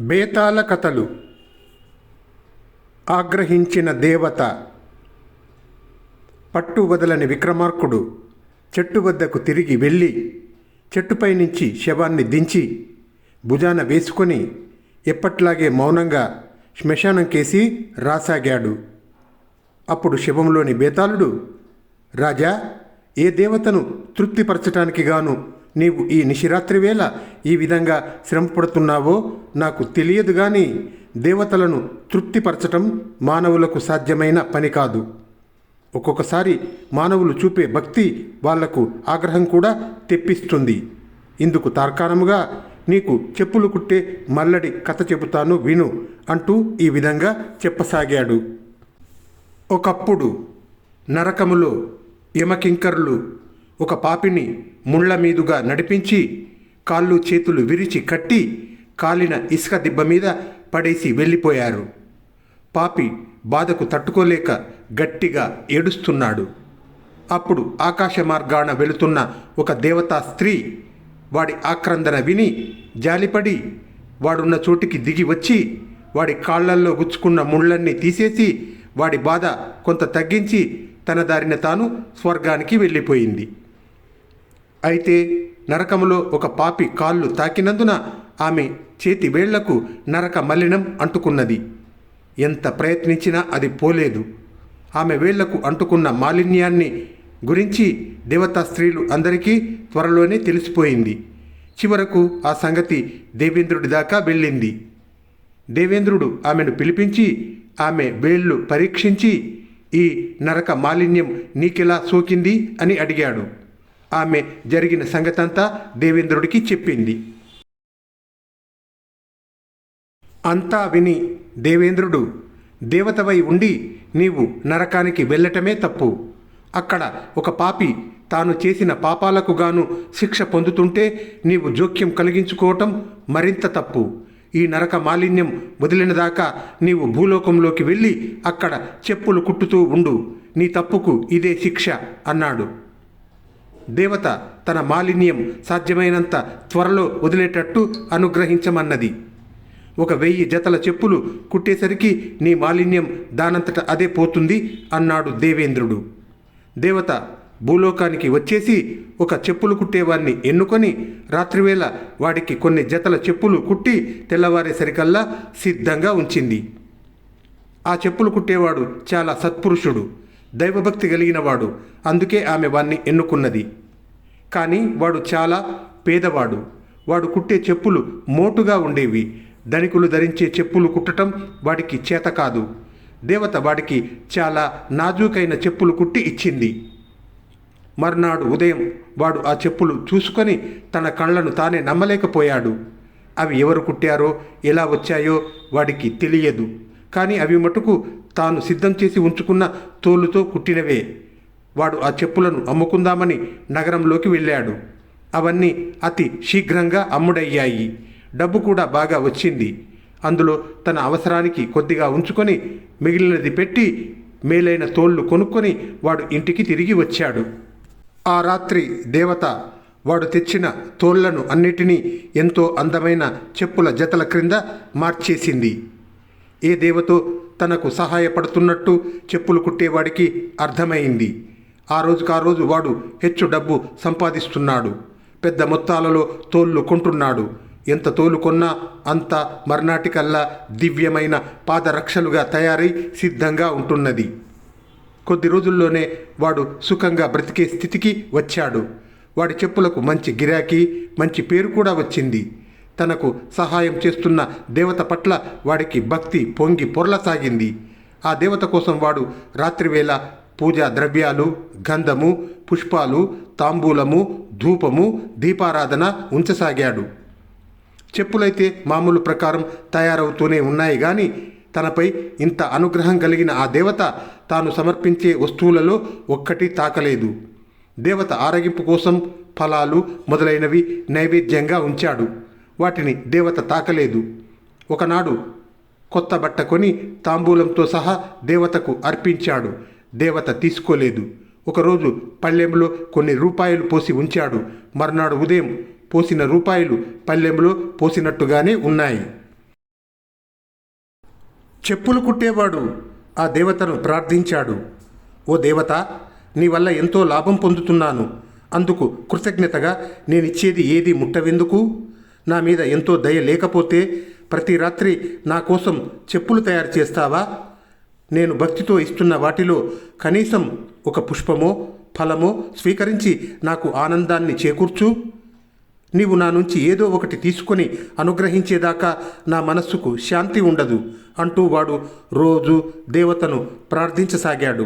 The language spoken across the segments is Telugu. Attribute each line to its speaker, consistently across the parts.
Speaker 1: బేతాళ కథలు. ఆగ్రహించిన దేవత. పట్టు వదలని విక్రమార్కుడు చెట్టు వద్దకు తిరిగి వెళ్ళి చెట్టుపై నుంచి శవాన్ని దించి భుజాన వేసుకొని ఎప్పట్లాగే మౌనంగా శ్మశానం కేసి రాసాగాడు. అప్పుడు శవంలోని బేతాళుడు, రాజా, ఏ దేవతను తృప్తిపరచటానికి గాను నీవు ఈ నిశిరాత్రి వేళ ఈ విధంగా శ్రమపడుతున్నావో నాకు తెలియదు గాని దేవతలను తృప్తిపరచటం మానవులకు సాధ్యమైన పని కాదు. ఒక్కొక్కసారి మానవులు చూపే భక్తి వాళ్లకు ఆగ్రహం కూడా తెప్పిస్తుంది. ఇందుకు తార్కాణముగా నీకు చెప్పులు కుట్టే మల్లడి కథ చెబుతాను విను అంటూ ఈ విధంగా చెప్పసాగాడు. ఒకప్పుడు నరకములో యమకింకరులు ఒక పాపిని ముళ్ళ మీదుగా నడిపించి కాళ్ళు చేతులు విరిచి కట్టి కాలిన ఇసుక దిబ్బ మీద పడేసి వెళ్ళిపోయారు. పాపి బాధకు తట్టుకోలేక గట్టిగా ఏడుస్తున్నాడు. అప్పుడు ఆకాశ మార్గాన వెళుతున్న ఒక దేవతా స్త్రీ వాడి ఆక్రందన విని జాలిపడి వాడున్న చోటికి దిగి వచ్చి వాడి కాళ్లల్లో గుచ్చుకున్న ముళ్ళన్నీ తీసేసి వాడి బాధ కొంత తగ్గించి తన దారిన తాను స్వర్గానికి వెళ్ళిపోయింది. అయితే నరకములో ఒక పాపి కాళ్ళు తాకినందున ఆమె చేతి వేళ్లకు నరక మలినం అంటుకున్నది. ఎంత ప్రయత్నించినా అది పోలేదు. ఆమె వేళ్లకు అంటుకున్న మాలిన్యాన్ని గురించి దేవతా స్త్రీలు అందరికీ త్వరలోనే తెలిసిపోయింది. చివరకు ఆ సంగతి దేవేంద్రుడి దాకా వెళ్ళింది. దేవేంద్రుడు ఆమెను పిలిపించి ఆమె వేళ్ళు పరీక్షించి ఈ నరక మాలిన్యం నీకెలా సోకింది అని అడిగాడు. ఆమె జరిగిన సంగతంతా దేవేంద్రుడికి చెప్పింది. అంతా విని దేవేంద్రుడు, దేవతవై ఉండి నీవు నరకానికి వెళ్ళటమే తప్పు. అక్కడ ఒక పాపి తాను చేసిన పాపాలకు గాను శిక్ష పొందుతుంటే నీవు జోక్యం కలిగించుకోవటం మరింత తప్పు. ఈ నరక మాలిన్యం వదిలిన దాకా నీవు భూలోకంలోకి వెళ్ళి అక్కడ చెప్పులు కుట్టుతూ ఉండు. నీ తప్పుకు ఇదే శిక్ష అన్నాడు. దేవత తన మాలిన్యం సాధ్యమైనంత త్వరలో వదిలేటట్టు అనుగ్రహించమన్నది. 1000 జతల చెప్పులు కుట్టేసరికి నీ మాలిన్యం దానంతట అదే పోతుంది అన్నాడు దేవేంద్రుడు. దేవత భూలోకానికి వచ్చేసి ఒక చెప్పులు కుట్టేవాడిని ఎన్నుకొని రాత్రివేళ వాడికి కొన్ని జతల చెప్పులు కుట్టి తెల్లవారేసరికల్లా సిద్ధంగా ఉంచింది. ఆ చెప్పులు కుట్టేవాడు చాలా సత్పురుషుడు, దైవభక్తి కలిగినవాడు. అందుకే ఆమె వాణ్ణి ఎన్నుకున్నది. కానీ వాడు చాలా పేదవాడు. వాడు కుట్టే చెప్పులు మోటుగా ఉండేవి. ధనికులు ధరించే చెప్పులు కుట్టడం వాడికి చేత కాదు. దేవత వాడికి చాలా నాజూకైన చెప్పులు కుట్టి ఇచ్చింది. మర్నాడు ఉదయం వాడు ఆ చెప్పులు చూసుకొని తన కళ్ళను తానే నమ్మలేకపోయాడు. అవి ఎవరు కుట్టారో ఎలా వచ్చాయో వాడికి తెలియదు. కానీ అవి మటుకు తాను సిద్ధం చేసి ఉంచుకున్న తోలుతో కుట్టినవే. వాడు ఆ చెప్పులను అమ్ముకుందామని నగరంలోకి వెళ్ళాడు. అవన్నీ అతి శీఘ్రంగా అమ్ముడయ్యాయి. డబ్బు కూడా బాగా వచ్చింది. అందులో తన అవసరానికి కొద్దిగా ఉంచుకొని మిగిలినది పెట్టి మేలైన తోళ్ళు కొనుక్కొని వాడు ఇంటికి తిరిగి వచ్చాడు. ఆ రాత్రి దేవత వాడు తెచ్చిన తోళ్లను అన్నిటినీ ఎంతో అందమైన చెప్పుల జతల క్రింద మార్చేసింది. ఏ దేవతో తనకు సహాయపడుతున్నట్టు చెప్పులు కుట్టేవాడికి అర్థమైంది. ఆ రోజు వాడు హెచ్చు డబ్బు సంపాదిస్తున్నాడు. పెద్ద మొత్తాలలో తోళ్ళు కొంటున్నాడు. ఎంత తోలు కొన్నా అంత మర్నాటికల్లా దివ్యమైన పాదరక్షలుగా తయారై సిద్ధంగా ఉంటున్నది. కొద్ది రోజుల్లోనే వాడు సుఖంగా బ్రతికే స్థితికి వచ్చాడు. వాడి చెప్పులకు మంచి గిరాకీ, మంచి పేరు కూడా వచ్చింది. తనకు సహాయం చేస్తున్న దేవత పట్ల వాడికి భక్తి పొంగి పొర్లసాగింది. ఆ దేవత కోసం వాడు రాత్రివేళ పూజా ద్రవ్యాలు, గంధము, పుష్పాలు, తాంబూలము, ధూపము, దీపారాధన ఉంచసాగాడు. చెప్పులైతే మామూలు ప్రకారం తయారవుతూనే ఉన్నాయి కానీ తనపై ఇంత అనుగ్రహం కలిగిన ఆ దేవత తాను సమర్పించే వస్తువులలో ఒక్కటి తాకలేదు. దేవత ఆరగింపు కోసం ఫలాలు మొదలైనవి నైవేద్యంగా ఉంచాడు. వాటిని దేవత తాకలేదు. ఒకనాడు కొత్త బట్ట కొని తాంబూలంతో సహా దేవతకు అర్పించాడు. దేవత తీసుకోలేదు. ఒకరోజు పళ్ళెంలో కొన్ని రూపాయలు పోసి ఉంచాడు. మర్నాడు ఉదయం పోసిన రూపాయలు పళ్ళెంలో పోసినట్టుగానే ఉన్నాయి. చెప్పులు కుట్టేవాడు ఆ దేవతను ప్రార్థించాడు. ఓ దేవత, నీ వల్ల ఎంతో లాభం పొందుతున్నాను. అందుకు కృతజ్ఞతగా నేనిచ్చేది ఏది ముట్టవెందుకు? నా మీద ఎంతో దయ లేకపోతే ప్రతి రాత్రి నా కోసం చెప్పులు తయారు చేస్తావా? నేను భక్తితో ఇస్తున్న వాటిలో కనీసం ఒక పుష్పమో ఫలమో స్వీకరించి నాకు ఆనందాన్ని చేకూర్చు. నీవు నా నుంచి ఏదో ఒకటి తీసుకొని అనుగ్రహించేదాకా నా మనస్సుకు శాంతి ఉండదు అంటూ వాడు రోజు దేవతను ప్రార్థించసాగాడు.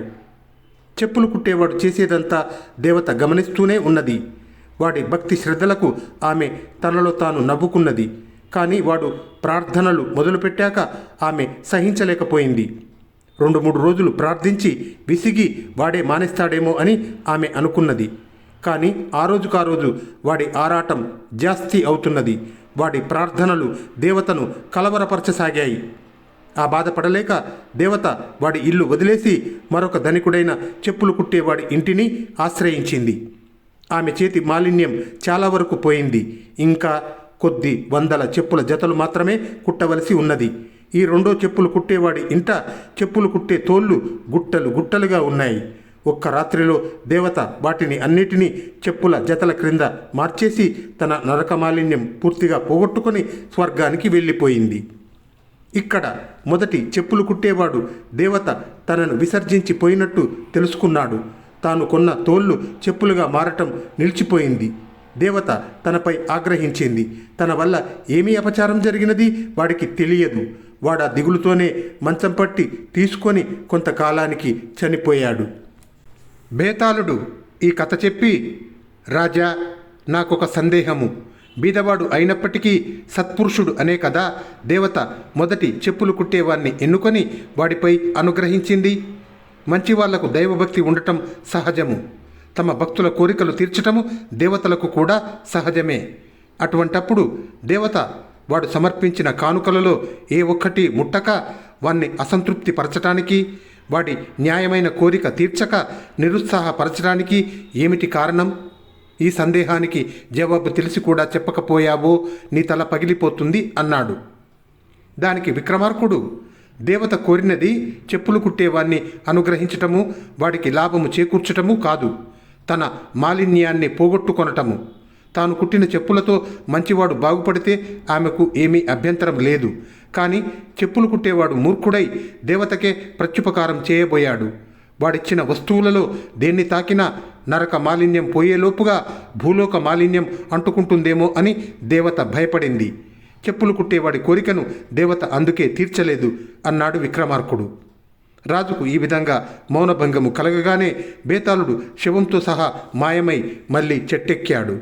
Speaker 1: చెప్పులు కుట్టేవాడు చేసేదంతా దేవత గమనిస్తూనే ఉన్నది. వాడి భక్తి శ్రద్ధలకు ఆమె తనలో తాను నవ్వుకున్నది. కానీ వాడు ప్రార్థనలు మొదలుపెట్టాక ఆమె సహించలేకపోయింది. 2-3 రోజులు ప్రార్థించి విసిగి వాడే మానేస్తాడేమో అని ఆమె అనుకున్నది. కానీ ఆ రోజు వాడి ఆరాటం జాస్తి అవుతున్నది. వాడి ప్రార్థనలు దేవతను కలవరపరచసాగాయి. ఆ బాధపడలేక దేవత వాడి ఇల్లు వదిలేసి మరొక ధనికుడైన చెప్పులు కుట్టేవాడి ఇంటిని ఆశ్రయించింది. ఆమె చేతి మాలిన్యం చాలా వరకు పోయింది. ఇంకా కొద్ది వందల చెప్పుల జతలు మాత్రమే కుట్టవలసి ఉన్నది. ఈ రెండో చెప్పులు కుట్టేవాడి ఇంట చెప్పులు కుట్టే తోళ్ళు గుట్టలు గుట్టలుగా ఉన్నాయి. ఒక్క రాత్రిలో దేవత వాటిని అన్నిటినీ చెప్పుల జతల క్రింద మార్చేసి తన నరక మాలిన్యం పూర్తిగా పోగొట్టుకొని స్వర్గానికి వెళ్ళిపోయింది. ఇక్కడ మొదటి చెప్పులు కుట్టేవాడు దేవత తనను విసర్జించి పోయినట్టు తెలుసుకున్నాడు. తాను కొన్న తోళ్ళు చెప్పులుగా మారటం నిలిచిపోయింది. దేవత తనపై ఆగ్రహించింది. తన వల్ల ఏమీ అపచారం జరిగినది వాడికి తెలియదు. వాడా దిగులుతోనే మంచం పట్టి తీసుకొని కొంతకాలానికి చనిపోయాడు. బేతాళుడు ఈ కథ చెప్పి, రాజా, నాకొక సందేహము. బీదవాడు అయినప్పటికీ సత్పురుషుడు అనే కదా దేవత మొదటి చెప్పులు కుట్టేవాన్ని ఎన్నుకొని వాడిపై అనుగ్రహించింది. మంచివాళ్లకు దైవభక్తి ఉండటం సహజము. తమ భక్తుల కోరికలు తీర్చటము దేవతలకు కూడా సహజమే. అటువంటప్పుడు దేవత వాడు సమర్పించిన కానుకలలో ఏ ఒక్కటి ముట్టక వాణ్ణి అసంతృప్తి పరచటానికి, వాడి న్యాయమైన కోరిక తీర్చక నిరుత్సాహపరచడానికి ఏమిటి కారణం? ఈ సందేహానికి జవాబు తెలిసి కూడా చెప్పకపోయావో నీ తల పగిలిపోతుంది అన్నాడు. దానికి విక్రమార్కుడు, దేవత కోరినది చెప్పులు కుట్టేవాన్ని అనుగ్రహించటము, వాడికి లాభము చేకూర్చటము కాదు, తన మాలిన్యాన్ని పోగొట్టుకొనటము. తాను కుట్టిన చెప్పులతో మంచివాడు బాగుపడితే ఆమెకు ఏమీ అభ్యంతరం లేదు. కానీ చెప్పులు కుట్టేవాడు మూర్ఖుడై దేవతకే ప్రత్యుపకారం చేయబోయాడు. వాడిచ్చిన వస్తువులలో దేన్ని తాకినా నరక మాలిన్యం పోయేలోపుగా భూలోక మాలిన్యం అంటుకుంటుందేమో అని దేవత భయపడింది. చెప్పులు కుట్టేవాడి కోరికను దేవత అందుకే తీర్చలేదు అన్నాడు విక్రమార్కుడు. రాజుకు ఈ విధంగా మౌనభంగము కలగగానే బేతాళుడు శవంతో సహా మాయమై మళ్ళీ చెట్టెక్కాడు.